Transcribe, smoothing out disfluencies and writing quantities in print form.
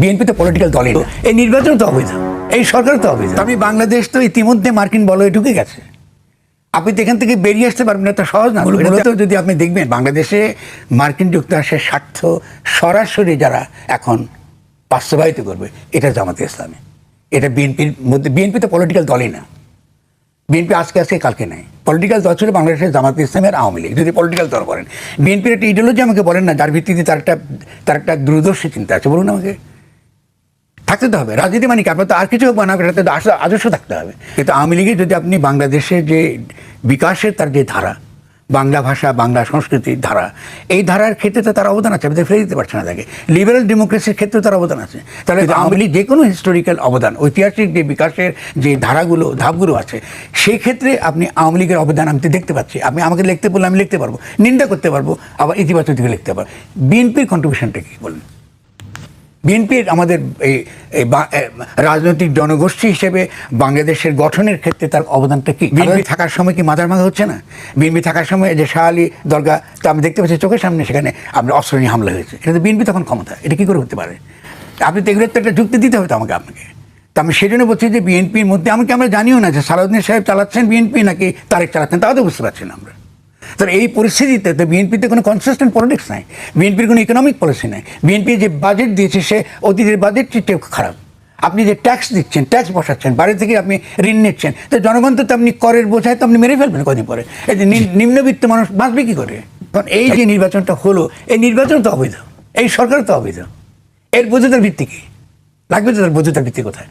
BNP তো political দলই না। এই নির্বাচন তো অবৈধ, এই সরকার তো অবৈধ। আমি বাংলাদেশ তো ইতিমধ্যে মার্কিন বলয়ে ঢুকে গেছে, আপনি তো এখান থেকে বেরিয়ে আসতে পারবেন না, তো সহজ না। মূলত যদি আপনি দেখবেন বাংলাদেশে মার্কিন যুক্তরাষ্ট্রের স্বার্থ সরাসরি যারা এখন বাস্তবায়িত করবে এটা জামাতে ইসলামী, এটা বিএনপির মধ্যে। বিএনপি তো পলিটিক্যাল দলই না, বিএনপি আজকে কালকে নাই। পলিটিক্যাল দল ছিল বাংলাদেশের জামাতে ইসলামী আর আওয়ামী লীগ। যদি পলিটিক্যাল দল করেন, বিএনপির একটা ইডিওলজি আমাকে বলেন না যার ভিত্তিতে তার একটা দূরদর্শী চিন্তা আছে, বলুন আমাকে। থাকতে তো হবে রাজনীতি, মানে কি আপনার তো আর কিছু হোক না, এটাতে আদর্শ থাকতে হবে। কিন্তু আওয়ামী লীগের যদি আপনি বাংলাদেশের যে বিকাশের তার যে ধারা, বাংলা ভাষা বাংলা সংস্কৃতির ধারা, এই ধারার ক্ষেত্রে তো তার অবদান আছে, আমাদের ফেলে দিতে পারছে না তাকে। লিবারেল ডেমোক্রেসির ক্ষেত্রে তার অবদান আছে। তাহলে আওয়ামী লীগ যে কোনো হিস্টোরিক্যাল অবদান, ঐতিহাসিক যে বিকাশের যে ধাপগুলো আছে, সেই ক্ষেত্রে আপনি আওয়ামী লীগের অবদান আমি দেখতে পাচ্ছি। আপনি আমাকে লিখতে বললে আমি লিখতে পারবো, নিন্দা করতে পারবো, আবার ইতিবাচক দিকে লিখতে পারবো। বিএনপির কন্ট্রিবিউশনটা কি বলেন? বিএনপির আমাদের এই রাজনৈতিক জনগোষ্ঠী হিসেবে বাংলাদেশের গঠনের ক্ষেত্রে তার অবদানটা কি? বিএনপি থাকার সময় কি মাথার মাথা হচ্ছে না? বিএনপি থাকার সময় যে শাহ আলী দরগা, তা আমি দেখতে পাচ্ছি চোখের সামনে, সেখানে আপনার অস্ত্র নিয়ে হামলা হয়েছে। এটা তো বিএনপি তখন ক্ষমতা, এটা কী করে হতে পারে? আপনি তো এগুলোর তো একটা যুক্তি দিতে হবে তো আপনাকে। তো আমি সেই জন্য বলছি যে বিএনপির মধ্যে আমরা জানিও না যে সালাউদ্দিন সাহেব চালাচ্ছেন বিএনপি নাকি তারেক চালাচ্ছেন, তাও তো বুঝতে পারছি না আমরা। তো এই পরিস্থিতিতে তো বিএনপিতে কোনো কনসিস্টেন্ট পলিটিক্স নাই, বিএনপির কোনো ইকোনমিক পলিসি নাই। বিএনপি যে বাজেট দিয়েছে সে অতীতের বাজেটটিও খারাপ। আপনি যে ট্যাক্স দিচ্ছেন, ট্যাক্স বসাচ্ছেন, বাইরে থেকে আপনি ঋণ নিচ্ছেন, তো জনগণ তো আপনি করের বোঝায় তো আপনি মেরে ফেলবেন কদিন পরে। এই যে নিম্নবিত্ত মানুষ বাঁচবে কী করে? কারণ এই যে নির্বাচনটা হলো, এই নির্বাচন তো অবৈধ, এই সরকার তো অবৈধ। এর বৈধতার ভিত্তি কী? লাগবে তো তার বৈধতার ভিত্তি কোথায়?